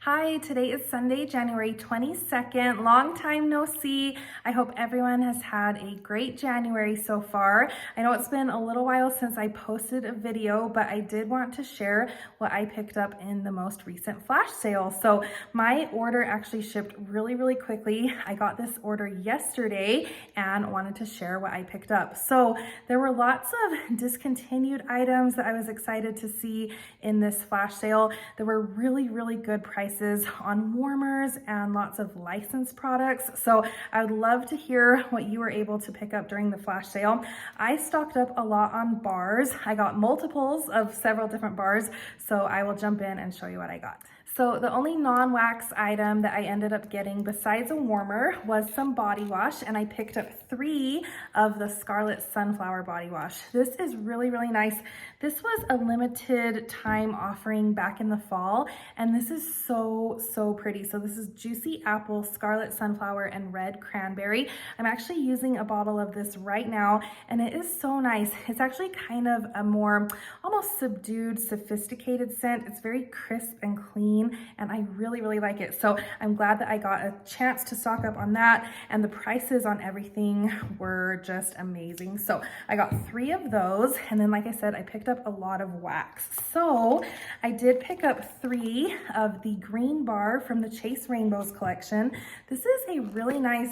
Hi, today is Sunday, January 22nd. Long time no see. I hope everyone has had a great January so far. I know it's been a little while since I posted a video, but I did want to share what I picked up in the most recent flash sale. So my order actually shipped really quickly. I got this order yesterday and wanted to share what I picked up. So there were lots of discontinued items that I was excited to see in this flash sale. There were really good prices on warmers and lots of licensed products. So I would love to hear what you were able to pick up during the flash sale. I stocked up a lot on bars. I got multiples of several different bars, so I will jump in and show you what I got. So the only non-wax item that I ended up getting besides a warmer was some body wash, and I picked up 3 of the Scarlet Sunflower body wash. This is really nice. This was a limited time offering back in the fall, and this is so pretty. So this is Juicy Apple, Scarlet Sunflower, and Red Cranberry. I'm actually using a bottle of this right now, and it is so nice. It's actually kind of a more almost subdued, sophisticated scent. It's very crisp and clean, and I really like it. So I'm glad that I got a chance to stock up on that, and the prices on everything were just amazing. So I got 3 of those, and then like I said, I picked up a lot of wax. So I did pick up 3 of the green bar from the Chase Rainbows collection. This is a really nice,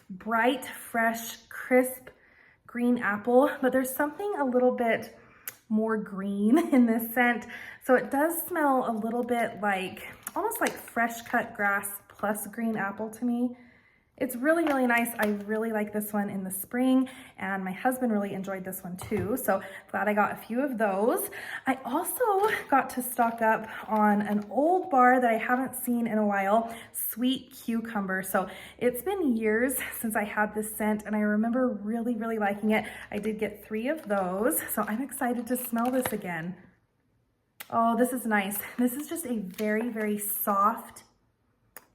bright, fresh, crisp green apple, but there's something a little bit more green in this scent. So it does smell a little bit like, almost like fresh cut grass plus green apple to me. It's really nice. I really like this one in the spring, and my husband really enjoyed this one too. So glad I got a few of those. I also got to stock up on an old bar that I haven't seen in a while, Sweet Cucumber. So it's been years since I had this scent, and I remember really liking it. I did get 3 of those, so I'm excited to smell this again. Oh, this is nice. This is just a very soft,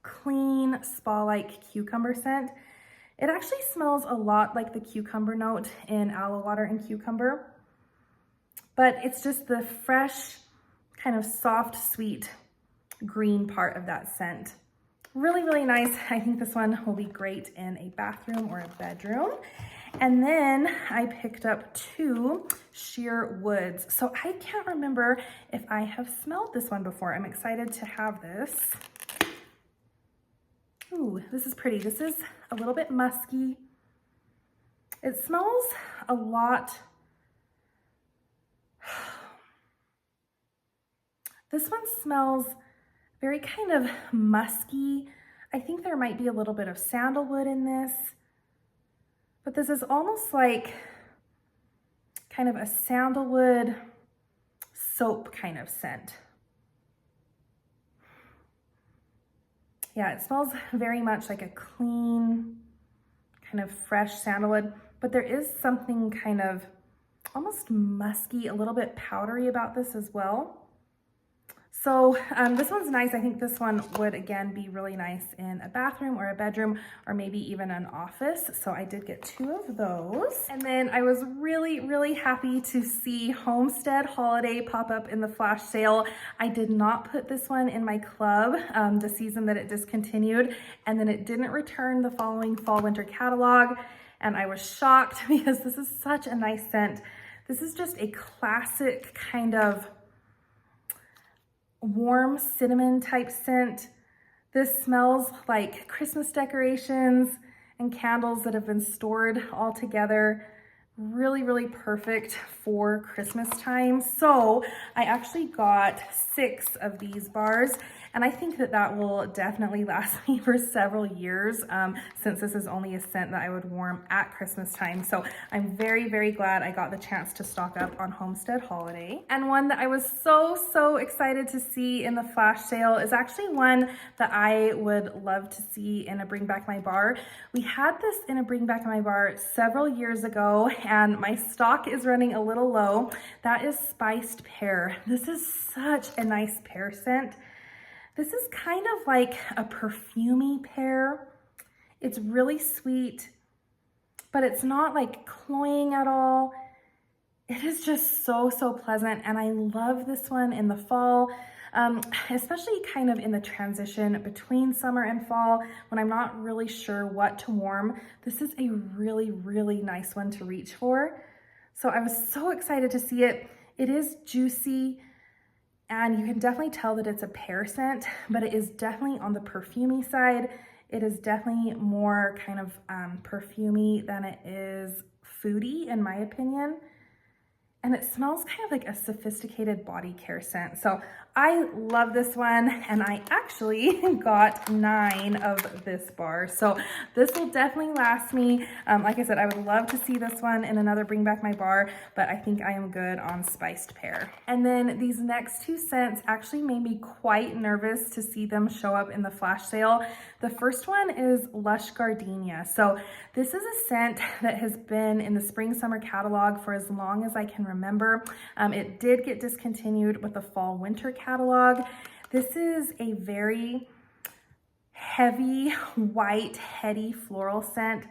clean, spa-like cucumber scent. It actually smells a lot like the cucumber note in Aloe Water and Cucumber, but it's just the fresh, kind of soft, sweet green part of that scent. Really nice. I think this one will be great in a bathroom or a bedroom. And then I picked up 2 sheer woods. So I can't remember if I have smelled this one before. I'm excited to have this. Ooh, this is pretty. This is a little bit musky. It smells a lot. This one smells very kind of musky. I think there might be a little bit of sandalwood in this, but this is almost like kind of a sandalwood soap kind of scent. Yeah, it smells very much like a clean, kind of fresh sandalwood, but there is something kind of almost musky, a little bit powdery about this as well. So this one's nice. I think this one would again be really nice in a bathroom or a bedroom, or maybe even an office. So I did get 2 of those. And then I was really happy to see Homestead Holiday pop up in the flash sale. I did not put this one in my club the season that it discontinued, and then it didn't return the following fall winter catalog. And I was shocked because this is such a nice scent. This is just a classic kind of warm cinnamon type scent. This smells like Christmas decorations and candles that have been stored all together. Really perfect for Christmas time. So I actually got 6 of these bars, and I think that that will definitely last me for several years, since this is only a scent that I would warm at Christmas time. So I'm very glad I got the chance to stock up on Homestead Holiday. And one that I was so excited to see in the flash sale is actually one that I would love to see in a Bring Back My Bar. We had this in a Bring Back My Bar several years ago, and my stock is running a little low. That is Spiced Pear. This is such a nice pear scent. This is kind of like a perfumey pear. It's really sweet, but it's not like cloying at all. It is just so pleasant, and I love this one in the fall. especially kind of in the transition between summer and fall when I'm not really sure what to warm. This is a really, really nice one to reach for. So I was so excited to see it. It is juicy, and you can definitely tell that it's a pear scent, but it is definitely on the perfumey side. It is definitely more kind of perfumey than it is foody, in my opinion. And it smells kind of like a sophisticated body care scent. So I love this one, and I actually got 9 of this bar. So this will definitely last me. Like I said, I would love to see this one in another Bring Back My Bar, but I think I am good on spiced pear. And then these next 2 scents actually made me quite nervous to see them show up in the flash sale. The first one is Lush Gardenia. So this is a scent that has been in the spring summer catalog for as long as I can remember. It did get discontinued with the fall winter catalog. This is a very heavy, white, heady floral scent.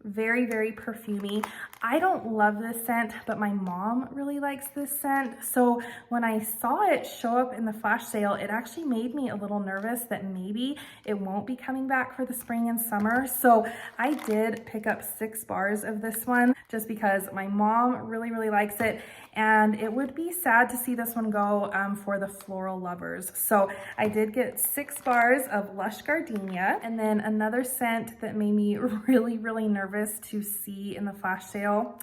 Very, very perfumey. I don't love this scent, but my mom really likes this scent. So when I saw it show up in the flash sale, it actually made me a little nervous that maybe it won't be coming back for the spring and summer. So I did pick up 6 bars of this one just because my mom really, really likes it. And it would be sad to see this one go for the floral lovers. So I did get 6 bars of Lush Gardenia. And then another scent that made me really, really nervous to see in the flash sale,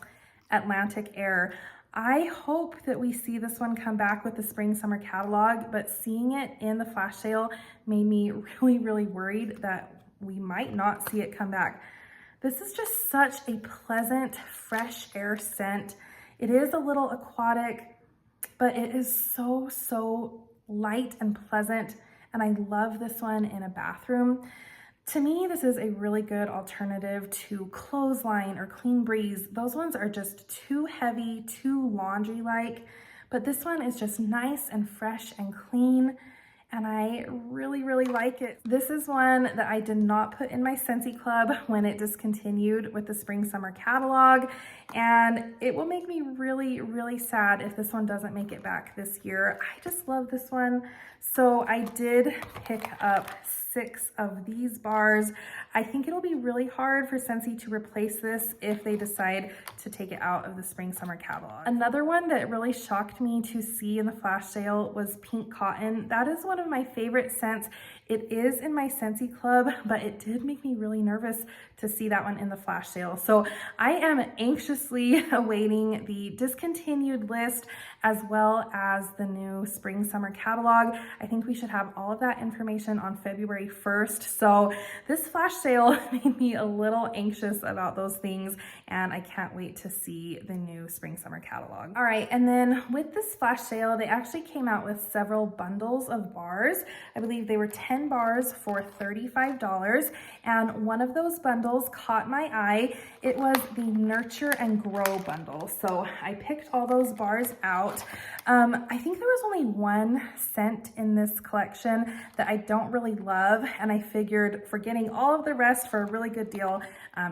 Atlantic Air. I hope that we see this one come back with the spring summer catalog, but seeing it in the flash sale made me really, really worried that we might not see it come back. This is just such a pleasant, fresh air scent. It is a little aquatic, but it is so, so light and pleasant. And I love this one in a bathroom. To me, this is a really good alternative to Clothesline or Clean Breeze. Those ones are just too heavy, too laundry-like, but this one is just nice and fresh and clean, and I really, really like it. This is one that I did not put in my Scentsy Club when it discontinued with the spring summer catalog, and it will make me really, really sad if this one doesn't make it back this year. I just love this one. So I did pick up 6 of these bars. I think it'll be really hard for Scentsy to replace this if they decide to take it out of the spring summer catalog. Another one that really shocked me to see in the flash sale was Pink Cotton. That is one of my favorite scents. It is in my Scentsy Club, but it did make me really nervous to see that one in the flash sale. So I am anxiously awaiting the discontinued list as well as the new spring summer catalog. I think we should have all of that information on February 1st. So this flash sale made me a little anxious about those things, and I can't wait to see the new spring summer catalog. All right, and then with this flash sale, they actually came out with several bundles of bars. I believe they were 10 bars for $35, and one of those bundles caught my eye. It was the Nurture and Grow bundle. So I picked all those bars out. I think there was only one scent in this collection that I don't really love, and I figured for getting all of the rest for a really good deal,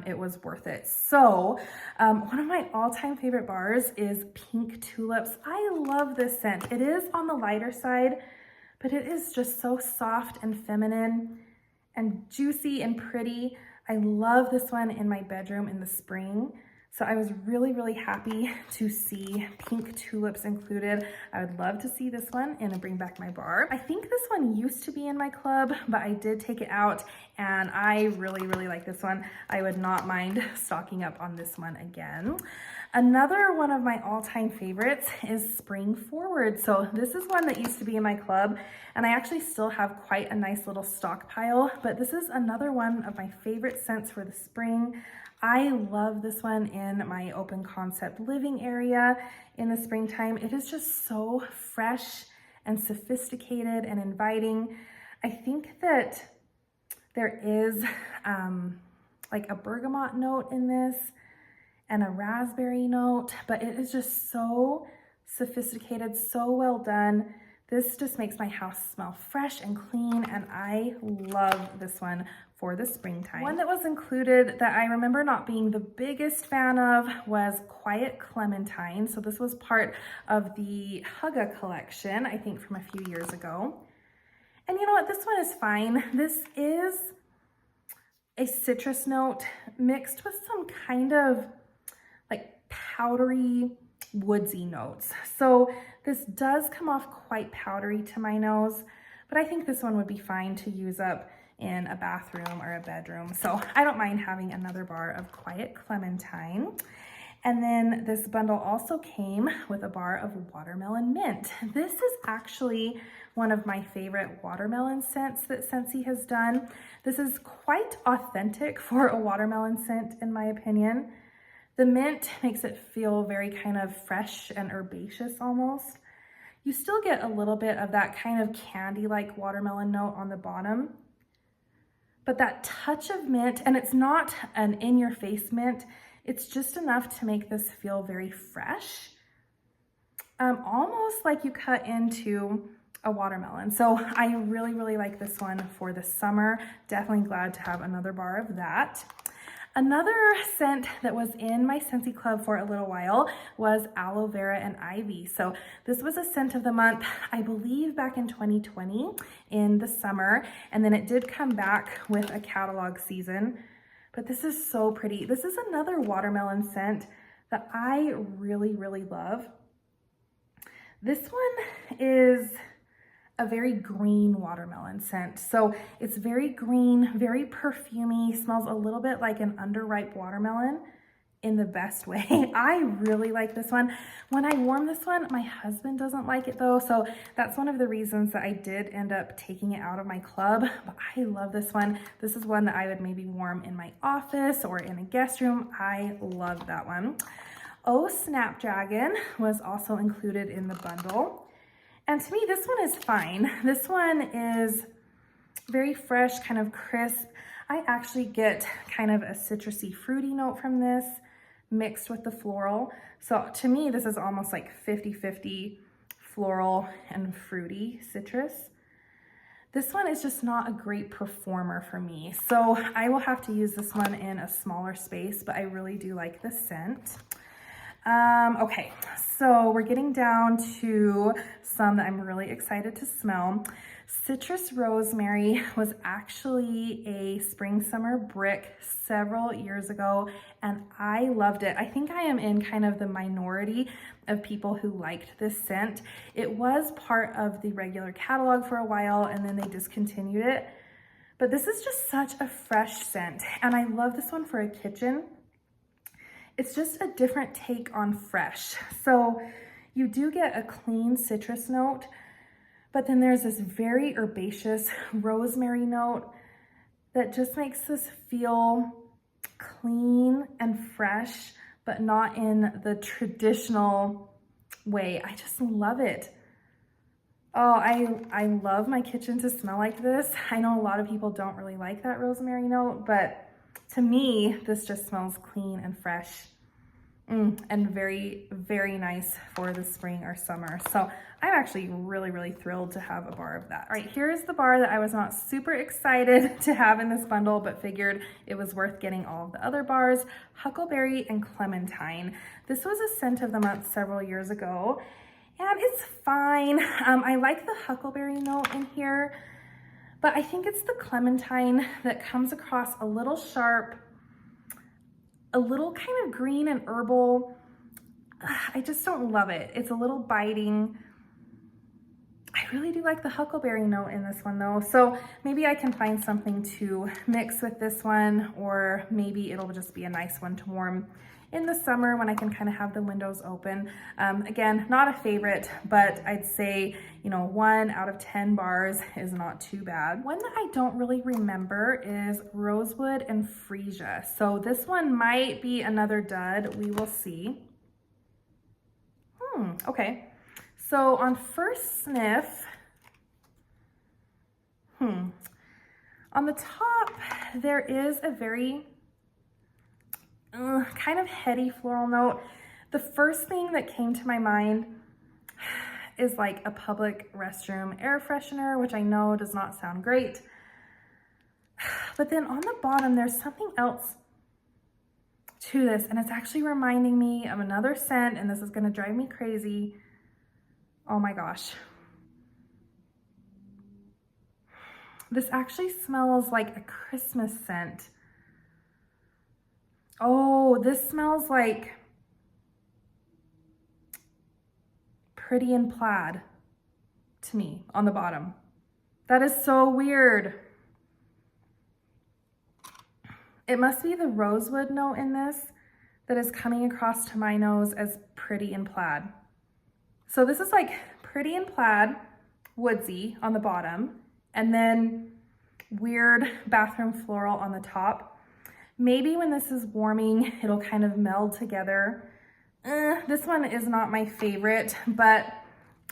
it was worth it. So one of my all-time favorite bars is Pink Tulips. I love this scent. It is on the lighter side, but it is just so soft and feminine and juicy and pretty. I love this one in my bedroom in the spring. So I was really, really happy to see Pink Tulips included. I would love to see this one in a Bring Back My Bar. I think this one used to be in my club, but I did take it out, and I really, really like this one. I would not mind stocking up on this one again. Another one of my all-time favorites is Spring Forward. So this is one that used to be in my club, and I actually still have quite a nice little stockpile, but this is another one of my favorite scents for the spring. I love this one in my open concept living area in the springtime. It is just so fresh and sophisticated and inviting. I think that there is like a bergamot note in this and a raspberry note, but it is just so sophisticated, so well done, This just makes my house smell fresh and clean, and I love this one for the springtime. One that was included that I remember not being the biggest fan of was Quiet Clementine. So this was part of the Hugga collection, I think from a few years ago. And you know what, this one is fine. This is a citrus note mixed with some kind of like powdery, woodsy notes. So this does come off quite powdery to my nose, but I think this one would be fine to use up in a bathroom or a bedroom. So I don't mind having another bar of Quiet Clementine. And then this bundle also came with a bar of watermelon mint. This is actually one of my favorite watermelon scents that Scentsy has done. This is quite authentic for a watermelon scent, in my opinion. The mint makes it feel very kind of fresh and herbaceous almost. You still get a little bit of that kind of candy-like watermelon note on the bottom, but that touch of mint, and it's not an in-your-face mint, it's just enough to make this feel very fresh, almost like you cut into a watermelon. So I really, really like this one for the summer. Definitely glad to have another bar of that. Another scent that was in my Scentsy Club for a little while was Aloe Vera and Ivy. So this was a scent of the month, I believe back in 2020 in the summer, and then it did come back with a catalog season. But this is so pretty. This is another watermelon scent that I really, really love. This one is a very green watermelon scent. So it's very green, very perfumey, smells a little bit like an underripe watermelon in the best way. I really like this one. When I warm this one, my husband doesn't like it though. So that's one of the reasons that I did end up taking it out of my club, but I love this one. This is one that I would maybe warm in my office or in a guest room. I love that one. Oh, Snapdragon was also included in the bundle. And to me, this one is fine. This one is very fresh, kind of crisp. I actually get kind of a citrusy, fruity note from this mixed with the floral. So to me, this is almost like 50-50 floral and fruity citrus. This one is just not a great performer for me. So I will have to use this one in a smaller space, but I really do like the scent. Okay, so we're getting down to some that I'm really excited to smell. Citrus Rosemary was actually a spring summer brick several years ago, and I loved it. I think I am in kind of the minority of people who liked this scent. It was part of the regular catalog for a while, and then they discontinued it. But this is just such a fresh scent, and I love this one for a kitchen. It's just a different take on fresh. So you do get a clean citrus note, but then there's this very herbaceous rosemary note that just makes this feel clean and fresh, but not in the traditional way. I just love it. Oh, I love my kitchen to smell like this. I know a lot of people don't really like that rosemary note, but to me, this just smells clean and fresh and very, very nice for the spring or summer. So I'm actually really, really thrilled to have a bar of that. All right, here's the bar that I was not super excited to have in this bundle, but figured it was worth getting all of the other bars, Huckleberry and Clementine. This was a scent of the month several years ago, and it's fine. I like the Huckleberry note in here, but I think it's the Clementine that comes across a little sharp, a little kind of green and herbal. I just don't love it. It's a little biting. I really do like the Huckleberry note in this one though. So maybe I can find something to mix with this one, or maybe it'll just be a nice one to warm in the summer when I can kind of have the windows open. Again, not a favorite, but I'd say, you know, 1 out of 10 bars is not too bad. One that I don't really remember is Rosewood and Freesia. So this one might be another dud. We will see. Okay. So on first sniff, on the top, there is a very kind of heady floral note. The first thing that came to my mind is like a public restroom air freshener, which I know does not sound great. But then on the bottom, there's something else to this, and it's actually reminding me of another scent, and this is gonna drive me crazy. Oh my gosh. This actually smells like a Christmas scent. Oh, this smells like Pretty in Plaid to me on the bottom. That is so weird. It must be the rosewood note in this that is coming across to my nose as Pretty in Plaid. So this is like Pretty in Plaid, woodsy on the bottom, and then weird bathroom floral on the top. Maybe when this is warming, it'll kind of meld together. This one is not my favorite, but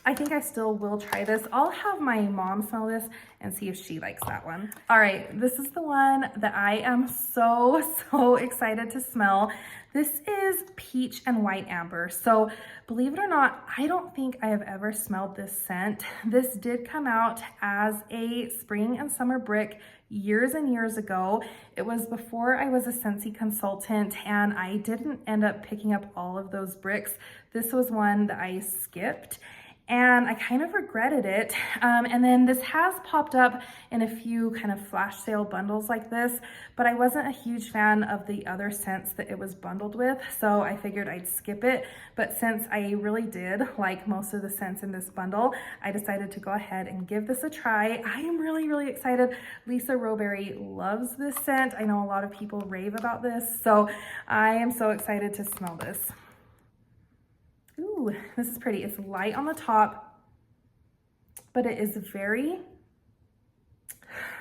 I think I still will try this. I'll have my mom smell this and see if she likes that one. All right, this is the one that I am so excited to smell. This is Peach and White Amber. So believe it or not, I don't think I have ever smelled this scent. This did come out as a spring and summer brick years and years ago. It was before I was a Scentsy consultant, and I didn't end up picking up all of those bricks. This was one that I skipped, and I kind of regretted it. And then this has popped up in a few kind of flash sale bundles like this, but I wasn't a huge fan of the other scents that it was bundled with, so I figured I'd skip it. But since I really did like most of the scents in this bundle, I decided to go ahead and give this a try. I am really excited. Lisa Roseberry loves this scent. I know a lot of people rave about this, so I am so excited to smell this. Ooh, this is pretty. It's light on the top, but it is very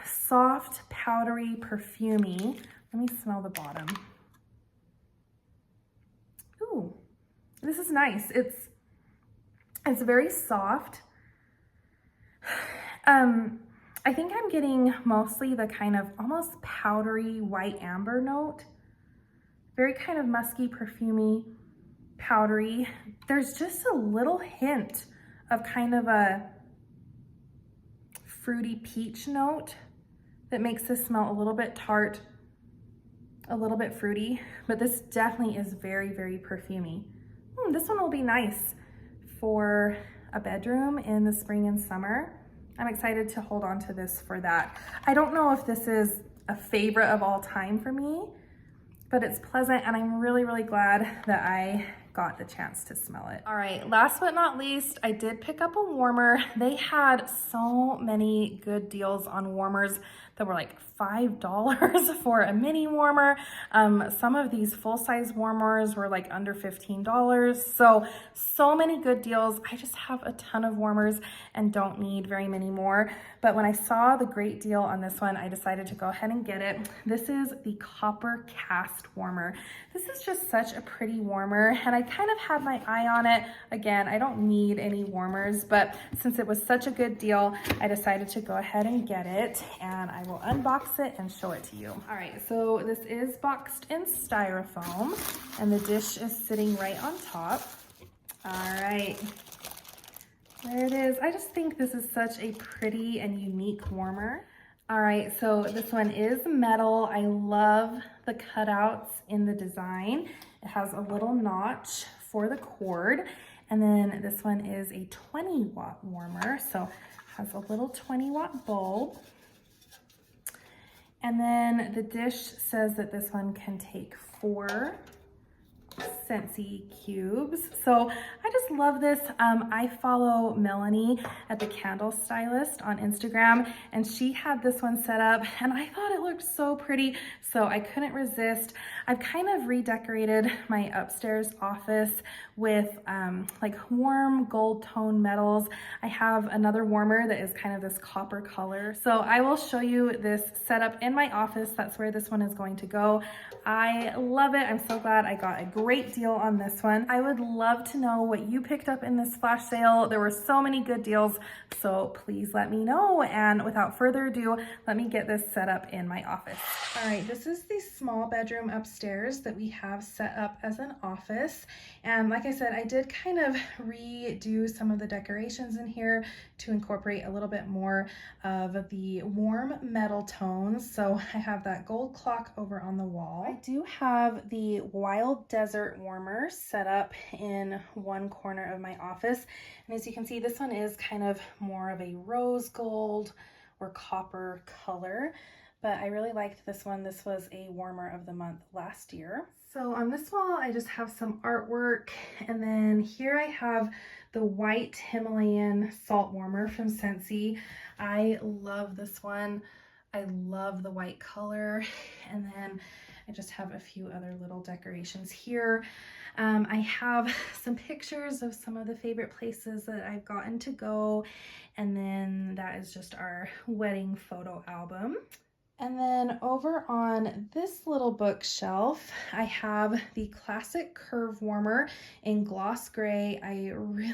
soft, powdery, perfumey. Let me smell the bottom. Ooh, this is nice. It's very soft. I think I'm getting mostly the kind of almost powdery white amber note. Very kind of musky, perfumey, powdery. There's just a little hint of kind of a fruity peach note that makes this smell a little bit tart, a little bit fruity, but this definitely is very perfumey. This one will be nice for a bedroom in the spring and summer. I'm excited to hold on to this for that. I don't know if this is a favorite of all time for me, but it's pleasant, and I'm really glad that I got the chance to smell it. All right, last but not least, I did pick up a warmer. They had so many good deals on warmers that were like $5 for a mini warmer. Some of these full-size warmers were like under $15. So many good deals. I just have a ton of warmers and don't need very many more. But when I saw the great deal on this one, I decided to go ahead and get it. This is the Copper Cast Warmer. This is just such a pretty warmer, and I kind of had my eye on it. Again, I don't need any warmers, but since it was such a good deal, I decided to go ahead and get it, and I will unbox it and show it to you. All right, so this is boxed in styrofoam, and the dish is sitting right on top. All right, there it is. I just think this is such a pretty and unique warmer. All right, so this one is metal. I love the cutouts in the design. It has a little notch for the cord. And then this one is a 20-watt warmer. So it has a little 20-watt bulb. And then the dish says that this one can take 4 Scentsy cubes. So I just love this. I follow Melanie at the Candle Stylist on Instagram, and she had this one set up, and I thought it looked so pretty, so I couldn't resist. I've kind of redecorated my upstairs office with like warm gold tone metals. I have another warmer that is kind of this copper color. So I will show you this setup in my office. That's where this one is going to go. I love it. I'm so glad I got a great deal deal on this one. I would love to know what you picked up in this flash sale. There were so many good deals, so please let me know. And without further ado, let me get this set up in my office. All right, this is the small bedroom upstairs that we have set up as an office. And like I said, I did kind of redo some of the decorations in here to incorporate a little bit more of the warm metal tones. So I have that gold clock over on the wall. I do have the Wild Desert warmer set up in one corner of my office. And as you can see, this one is kind of more of a rose gold or copper color, but I really liked this one. This was a warmer of the month last year. So on this wall, I just have some artwork, and then here I have the white Himalayan salt warmer from Scentsy. I love this one. I love the white color, and then I just have a few other little decorations here. I have some pictures of some of the favorite places that I've gotten to go, and then that is just our wedding photo album. And then over on this little bookshelf, I have the classic curve warmer in gloss gray. I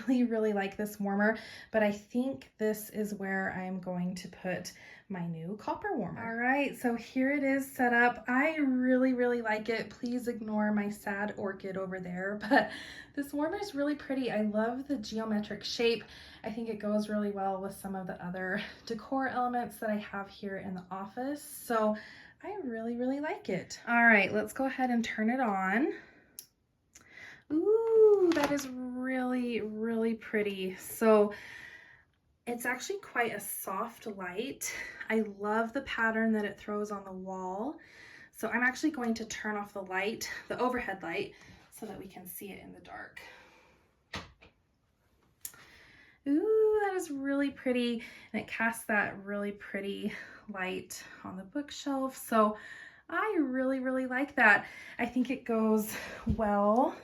really like this warmer, but I think this is where I'm going to put my new copper warmer. All right, so here it is set up. I really like it. Please ignore my sad orchid over there, but this warmer is really pretty. I love the geometric shape. I think it goes really well with some of the other decor elements that I have here in the office. So I really like it. All right, let's go ahead and turn it on. Ooh, that is really pretty. So it's actually quite a soft light. I love the pattern that it throws on the wall. So I'm actually going to turn off the light, the overhead light, so that we can see it in the dark. Ooh, that is really pretty, and it casts that really pretty light on the bookshelf. So I really like that. I think it goes well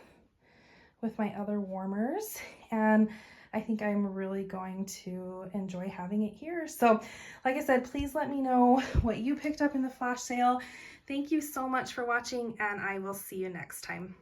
with my other warmers, and I think I'm really going to enjoy having it here. So like I said, please let me know what you picked up in the flash sale. Thank you so much for watching, and I will see you next time.